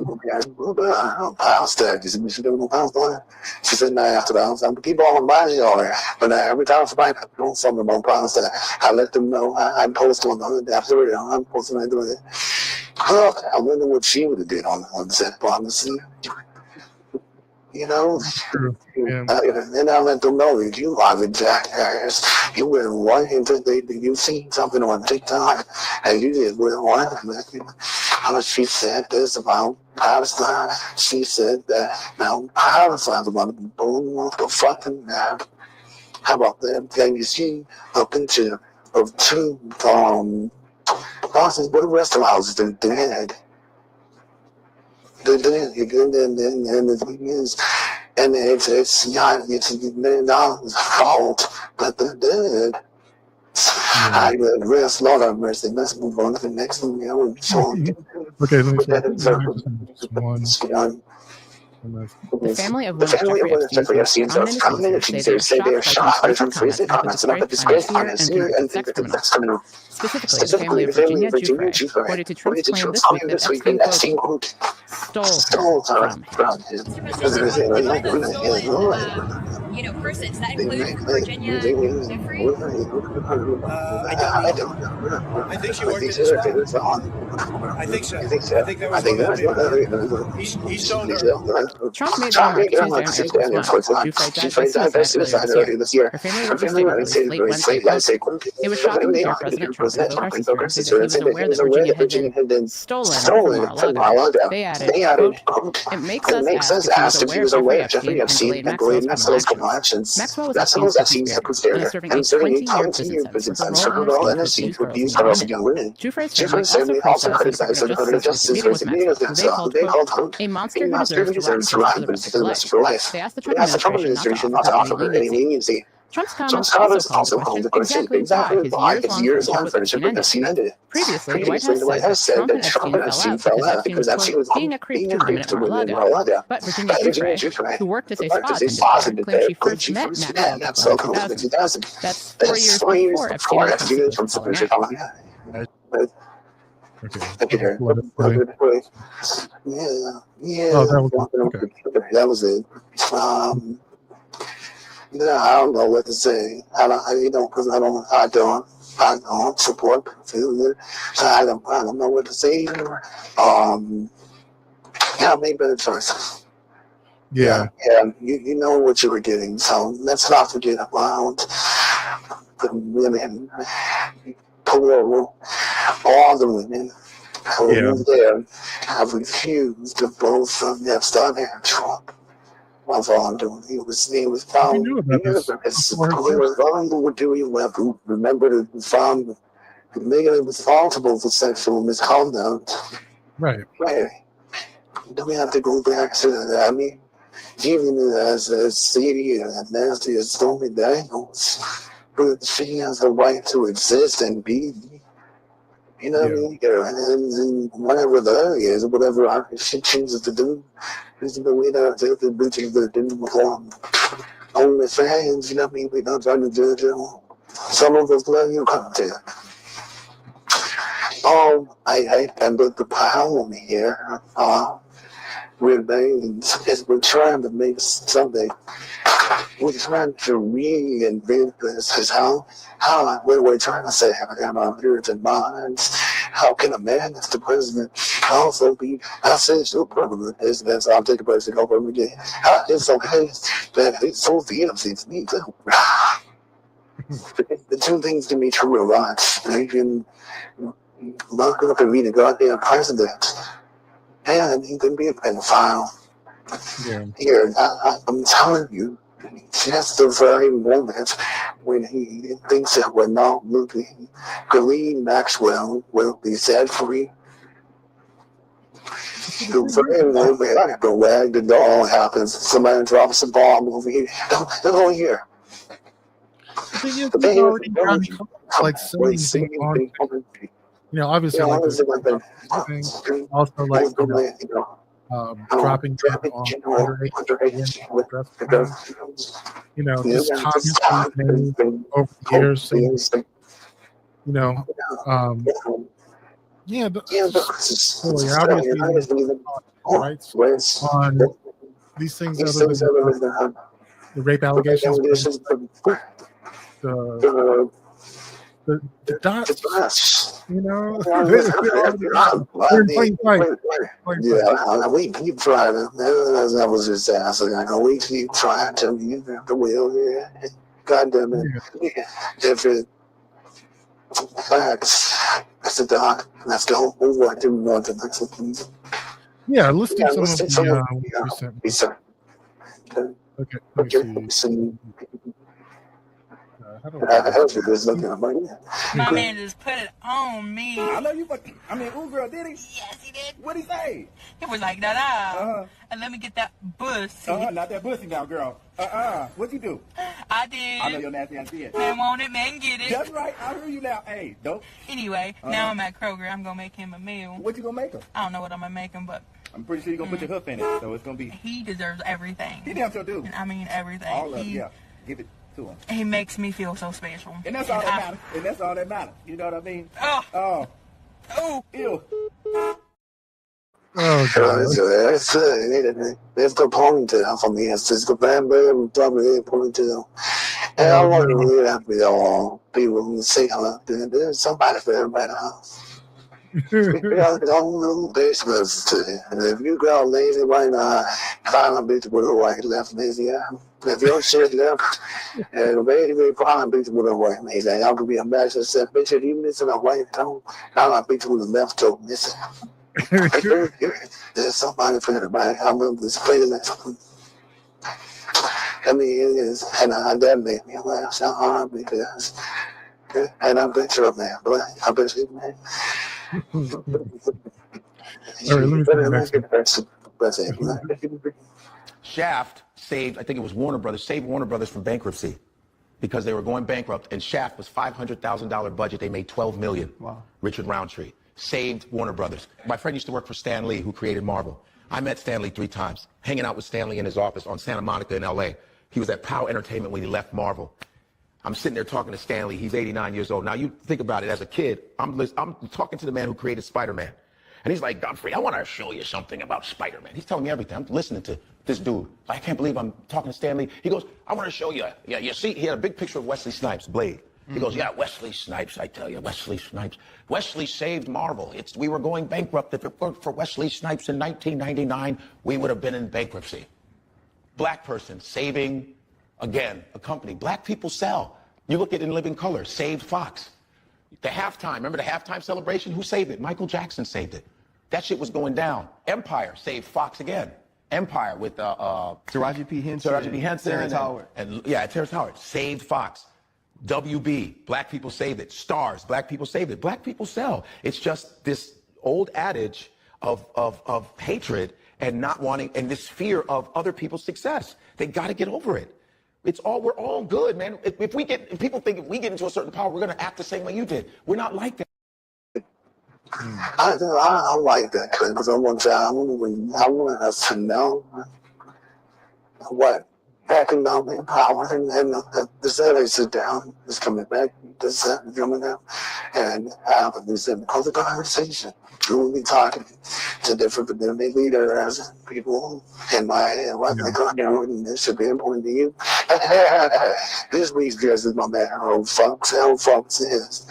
Palestine. She said, "No, after that, I'm gonna keep all my money on there." But every time somebody knows something about Palestine, I let them know. I post on the after I'm posting on it. I wonder what she would have did on that Palestine. True. Yeah. And I let them know that you are the jackass. You went one into you seen something on TikTok and you did one. She said this about Palestine. She said that now Palestine's about to be blown off the fucking map. How about that? Can you see a picture of two what the rest of the houses they had? And it's $1 million fault, but they're dead. I will rest, Lord have mercy. Let's move on to the next one. Yeah, we'll show Okay, let me see. One. The family of one of Jeffrey Epstein's most prominent accusers say they are shocked by Trump freezing comments about the disgrace, financier, and convicted sex criminal. Specifically, the family of Virginia Giuffre pointed to Trump's claim this week that Epstein, quote, stole her from him. Persons that include Virginia Giuffre. I don't know. I think she worked in this wrong. I think so. I think that was he stoned her. Trump made the remark Tuesday on Air Force One. Giuffre died by suicide earlier this year. Her family wrote a late Wednesday, quote, "It was shocking to hear President Trump invoke our sister and say that he was aware that Virginia had been stolen from Mar-a-Lago." They added, quote, "It makes us ask if he was aware of Jeffrey Epstein and Ghislaine Maxwell's criminal actions. Maxwell was Epstein's co-conspirator and serving a 20-year prison sentence for her role in abuse girls and young women. Giuffre's family also criticized the Justice for his meeting with Maxwell, they called, quote, a monster who deserves to rot for the rest of her life. They asked the Trump administration not to offer any leniency. Trump's comments also called the question exactly why his years-long friendship with Epstein ended. Previously, the White House said that Trump and Epstein fell out because Epstein was being a creep to women at Mar-a-Lago. But Virginia Giuffre, who worked as a spa attendant, claimed she first met Maxwell in 2000. That's 4 years before Epstein was falling out. Yeah. Oh, that was it. I don't know what to say. Because I don't support. So I don't know what to say. Make better choices. Yeah. You know what you were getting. So let's not forget about the women, plural, all the women who there have refused to vote for Epstein and Trump. My father, he was found. We have to remember that he found legally responsible for sexual misconduct. Right. Then we have to go back to that. I mean, even as seedy and nasty as Stormy Daniels, she has the right to exist and be. You know what I mean? And whatever that is, whatever she chooses to do, is the way that the bitches that didn't perform. Only fans, you know what I mean? We're not trying to judge them. Some of us love your content. And the problem here remains is we're trying to make something. We're trying to reinvent this. Is how we're trying to say, have our Puritan minds. How can a man that's the president also be? I say so prevalent is that I'll take a president over again. It's okay that it's so it's me too. The two things can be true at once. You can look up and read a goddamn president, and he can be a pedophile. Yeah. Here, I'm telling you, just the very moment when he thinks that we're not moving, Ghislaine Maxwell will be set free. The very moment the wag the doll happens, somebody drops a bomb over here. Don't go here. Like so many things on, obviously like also like dropping underage just comments made over the years. Obviously, rights on these things other than the rape allegations. The dots, they're in plain sight. We keep trying to. I was just asking. We keep trying to. You have the will here. God damn it. Different facts. That's the doc. Let's go. Move on to the next one, please. Yeah, let's do some of the recent. Okay. How do I heard you was looking at money. My man just put it on me. I know you fucking. I mean, ooh, girl, did he? Yes, he did. What'd he say? He was like, da-da. And let me get that pussy. Not that pussy now, girl. What'd you do? I did. I know your nasty ass did. Man want it, man get it. That's right. I hear you now. Hey, dope. Anyway, now I'm at Kroger. I'm gonna make him a meal. What you gonna make him? I don't know what I'm gonna make him, but I'm pretty sure you're gonna put your hoof in it, so it's gonna be. He deserves everything. He damn sure do. And I mean everything. All of it, yeah. Give it to him. He makes me feel so special. And that's all that matters. And that's all that matters. You know what I mean? Oh. Ew. Oh, Det ska poängtera här för mig. Det ska bli poängtera. Jag var ju att vi har people say hello. There's somebody for everybody else. We got all little basements today. And if you got lazy right now, find a bitch with a white left lazy eye. If your shit left, and maybe find a bitch with a white lazy eye. I could be a match that said, bitch, if you missing a white toe, I'm a bitch with a left toe missing. There's somebody for everybody. I love this playlist. I mean, it is, and that made me laugh so hard because, and I bet you're a man, but I bet you're a man. All right, let me Shaft saved, I think it was Warner Brothers, saved Warner Brothers from bankruptcy because they were going bankrupt, and Shaft was $500,000 budget. They made $12 million. Wow. Richard Roundtree saved Warner Brothers. My friend used to work for Stan Lee, who created Marvel. I met Stan Lee 3 times, hanging out with Stan Lee in his office on Santa Monica in LA. He was at POW Entertainment when he left Marvel. I'm sitting there talking to Stan Lee. He's 89 years old. Now you think about it, as a kid, I'm talking to the man who created Spider-Man. And he's like, Godfrey, I want to show you something about Spider-Man. He's telling me everything. I'm listening to this dude. I can't believe I'm talking to Stan Lee. He goes, I want to show you. Yeah, you see, he had a big picture of Wesley Snipes, Blade. He goes, yeah, Wesley Snipes, I tell you, Wesley Snipes. Wesley saved Marvel. We were going bankrupt. If it weren't for Wesley Snipes in 1999, we would have been in bankruptcy. Black person saving, again, a company. Black people sell. You look at it in living color, saved Fox. The halftime, remember the halftime celebration? Who saved it? Michael Jackson saved it. That shit was going down. Empire saved Fox again. Empire with Taraji P. Henson. Terrence Howard. Terrence Howard saved Fox. WB, black people saved it. Stars, black people saved it. Black people sell. It's just this old adage of hatred and not wanting, and this fear of other people's success. They got to get over it. We're all good, man. If people think if we get into a certain power, we're going to act the same way you did. We're not like that. I like that because I want us to know what economic power and the Senate sit down is coming back, the Senate coming out, and have this other conversation. We'll be talking to different leaders, people in my head, what they're going to do, and this should be important to you. This week's guest is my man, Old Fox. Old Fox is,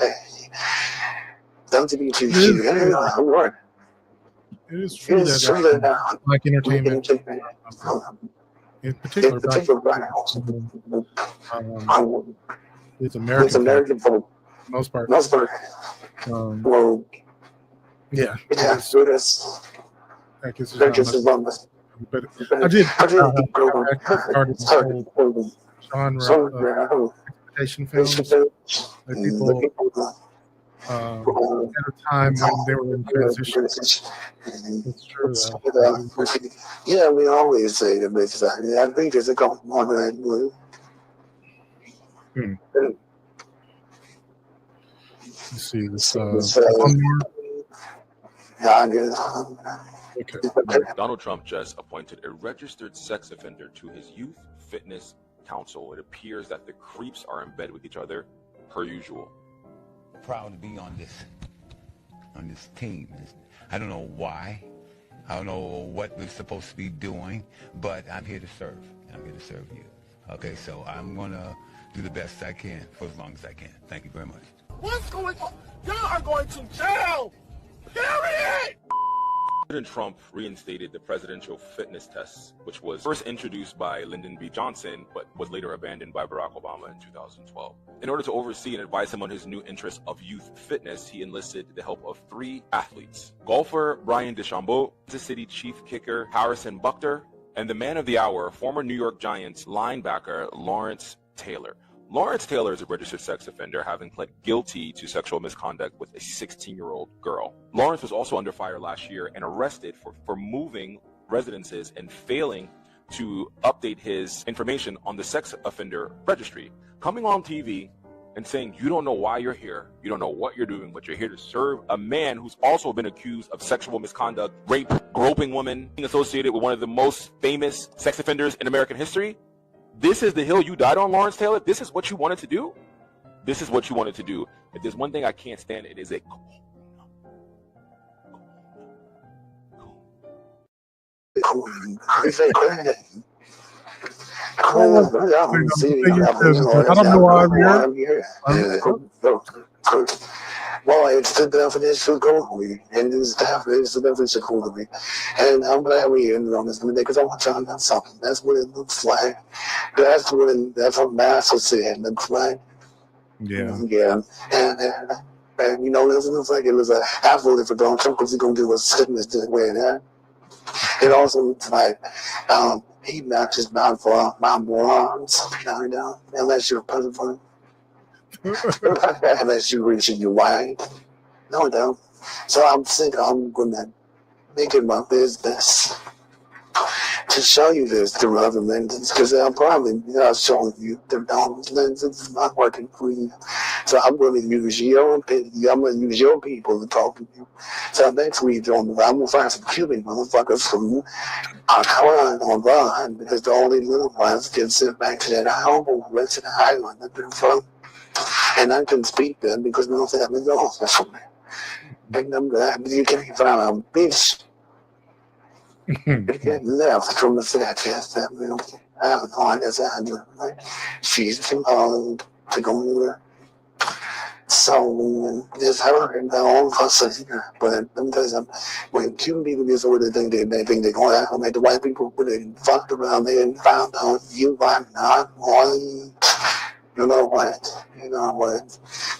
don't be too cute. It is true that Black entertainment, in particular, it's American for the most part. Yeah. But I did started this whole genre of exploitation films that people at a time when they were in transition. It's true. Yeah, we always say that because I think there's a couple more than I believe. Let's see this. Donald Trump just appointed a registered sex offender to his youth fitness council. It appears that the creeps are in bed with each other, per usual. Proud to be on this team. I don't know why. I don't know what we're supposed to be doing, but I'm here to serve. I'm here to serve you. Okay, so I'm gonna do the best I can for as long as I can. Thank you very much. What's going on? Y'all are going to jail. Period. President Trump reinstated the presidential fitness test, which was first introduced by Lyndon B. Johnson, but was later abandoned by Barack Obama in 2012. In order to oversee and advise him on his new interest of youth fitness, he enlisted the help of 3 athletes: golfer Brian DeChambeau, Kansas City Chief kicker Harrison Buckner, and the man of the hour, former New York Giants linebacker Lawrence Taylor. Lawrence Taylor is a registered sex offender, having pled guilty to sexual misconduct with a 16-year-old girl. Lawrence was also under fire last year and arrested for moving residences and failing to update his information on the sex offender registry. Coming on TV and saying you don't know why you're here, you don't know what you're doing, but you're here to serve a man who's also been accused of sexual misconduct, rape, groping women, being associated with one of the most famous sex offenders in American history. This is the hill you died on, Lawrence Taylor? This is what you wanted to do? This is what you wanted to do. If there's one thing I can't stand, it is a I don't know why I'm here. Well, I stood down for this to go away, and it was after it stood down for this to go away. And I'm glad we ended on this Monday because I want y'all to know something. That's what it looks like. That's what Master said. It looks like. Yeah. Yeah. And you know, it looks like it was a I voted for Donald Trump because he's going to do what sickness did way that. It also looks like he knocked his mouth for my morons. Unless you're a pedophile. Unless you reach your wide. No, don't. So I'm thinking I'm going to make it my business to show you this through other lenses, because I'm probably not showing you the dominant lenses. It's not working for you. So I'm going to use your opinion. I'm going to use your people to talk to you. So next week, I'm going to find some Cuban motherfuckers from online, because the only little ones can sit back to that humble, wretched island that they're from. And I can speak them because no family knows that's from me. And you can't find a bitch. You get left from the fact that we don't have a point as I do. She's too old to go anywhere. So there's her and their own fussing. But because when Cuban people get over the thing, they think they're going to make the white people put it fucked around there and found out you are not white. You know what?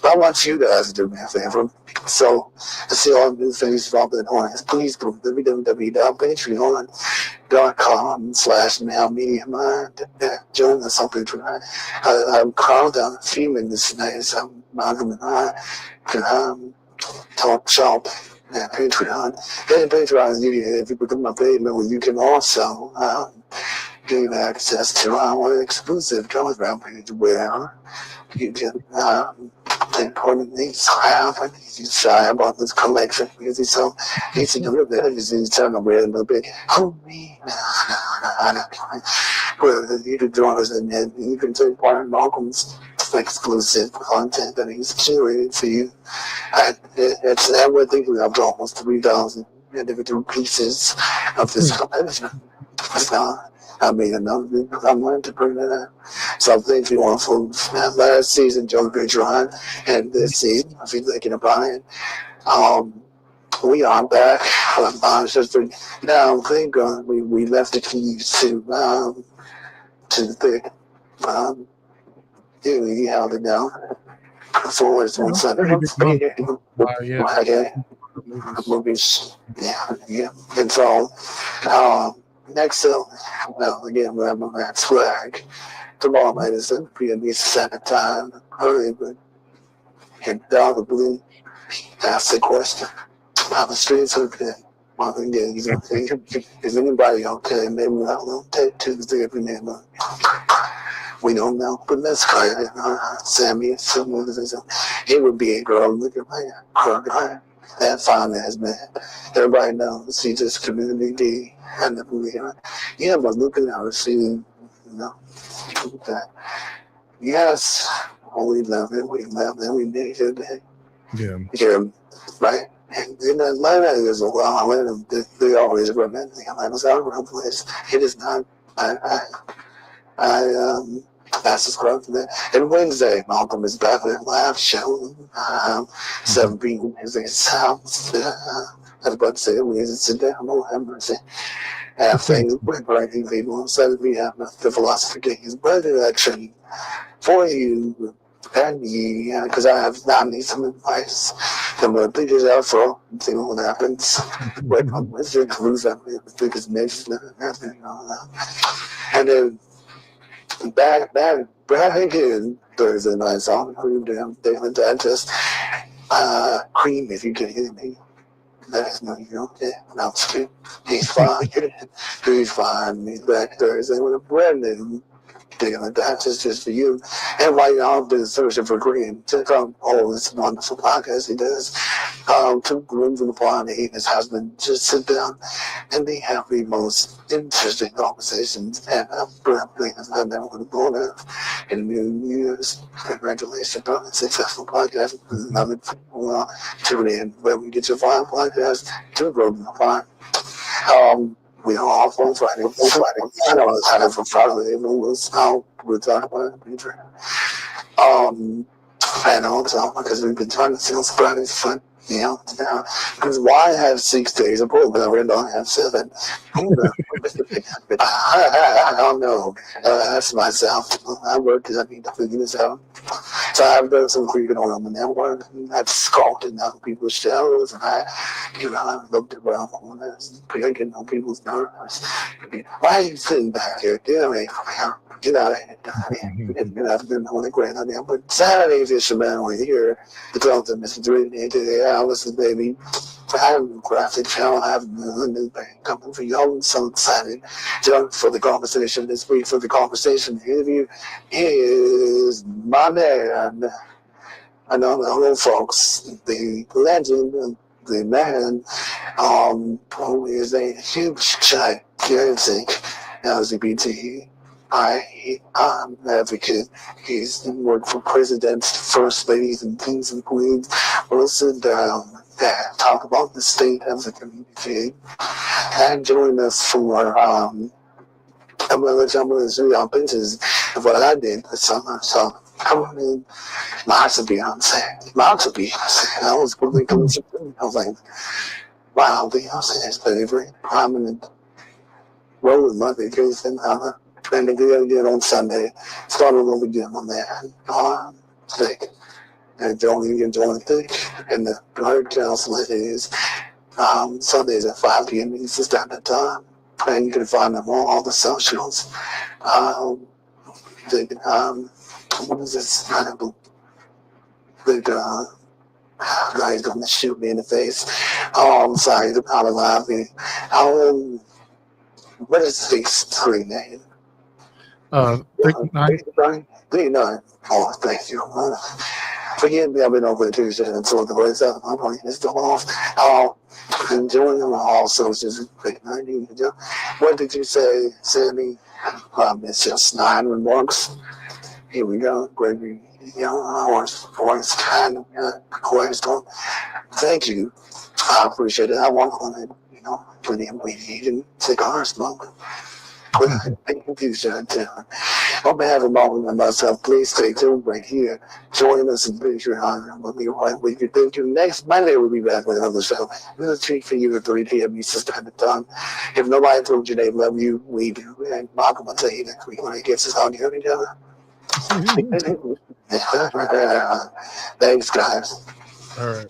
But I want you guys to do me a favor. So, to see all the new things about the noise, please go to www.patreon.com/nowmediamind. Join us on Patreon. I'm Carl down streaming this night. So Malcolm and I can talk shop at Patreon. And Patreon, if you become my Patreon, you can also gain access to our exclusive Telegram page where you can importantly shy about this collection because he's so easy to live there. He's telling them a little bit. Well, you can join us and you can take part in Malcolm's exclusive content that he's curated for you. It's now we're thinking of almost 3,000 individual pieces of this collection. I mean, I'm going to bring that up. So thank you all for last season, Joe Patreon, and this season, if you're thinking about it. We are back. Now, thank God we left the keys to the thing. He held it down. So it's one Sunday. Movies. Yeah. And so, next up, again, we're on that swag. Tomorrow night is going to be a second time. Hurry, but undoubtedly ask the question. How the streets okay? Is anybody okay? Maybe we'll take Tuesday every day, but we don't know. But let's try it. Sammy, it would be a girl looking like a girl. That fine as man. Everybody knows he's just community D and the movie. Yeah, but looking out, see, that. Yes, we love it. We need it. Yeah. Right? And in Atlanta, there's a while. They always recommend Atlanta's our real place. It is not. That's the scrub for that. And Wednesday, Malcolm is back at live show. 7 p.m. is his house. I was about to say, we sit down, Lord have mercy. Have things with breaking people. 7 p.m. The philosophy king is better action for you and me, because I need some advice. I'm going to pick this out for and see what happens. Wait, I'm with your cruise. I'm the biggest nation and all that. And then back again Thursday night song. Damn, David Dentist. Cream, if you can hear me. That is not you, okay? No, it's good. He's fine. He's fine. He's back Thursday with a brand new David Dentist just for you. And while y'all been searching for Green, check out all this wonderful podcast he does. Two rooms in the pond, he and his husband just sit down and they have the most interesting conversations. And I'm pleased that they're going to go there in New Year's. Congratulations on a successful podcast. Another people tune in where we get your fine podcast to rooms in the pond. We are off on Friday. I know it's kind of a Friday. We'll talk about it in the future. And also, because we've been trying to sell Fridays fun. Because why have 6 days of program when I don't have 7? I don't know. That's myself. I work because I need to figure this out. So I've done some creeping on the network. I've skulked in other people's shows. And I've looked around corners, picking on people's nerves. Why are you sitting back here? Get out of here. I've been on the grand on there. But Saturday's is Shemana here. The talk to Mr. 3 listen, baby. I have a graphic channel. I have a new thing coming for y'all. I'm so excited for the conversation this week. For the conversation interview is my man. I know the old folks, the legend, the man, who is a huge gigantic LGBT advocate. He's worked for presidents, first ladies, and kings and queens. We'll sit down and talk about the state of the community and join us for I'm gonna show y'all pictures of what I did this summer. So come on in. Lots of Beyonce. I was really coming to I was like, wow, Beyonce is a very prominent role in my vacation. And they did on Sunday. Started what we did on that. Thick. And joining Thick. And the Guard Council is Sundays at 5 p.m. Eastern Standard Time. And you can find them on all the socials. What is this? Guy's gonna shoot me in the face. I'm sorry, the power line me. What is the screen name? Big Nine. Oh, thank you. Forgive me, I've been over the Tuesday and so the voice out. I'm going to still off. Enjoying them all, so it's just Big 9. What did you say, Sammy? It's just 9 remarks. Here we go, Gregory. Voice kind of question. Thank you. I appreciate it. I want on it, plenty of weed and cigar smoke. On behalf of Malcolm and myself, please stay tuned right here. Join us in Patreon. We'll be right with you. Thank you. Next Monday, we'll be back with another show. We'll treat for you at 3 p.m. Eastern Standard Time. If nobody told you they love you, we do. And Malcolm will tell you next week when he gets us on here together. Thanks, guys. All right.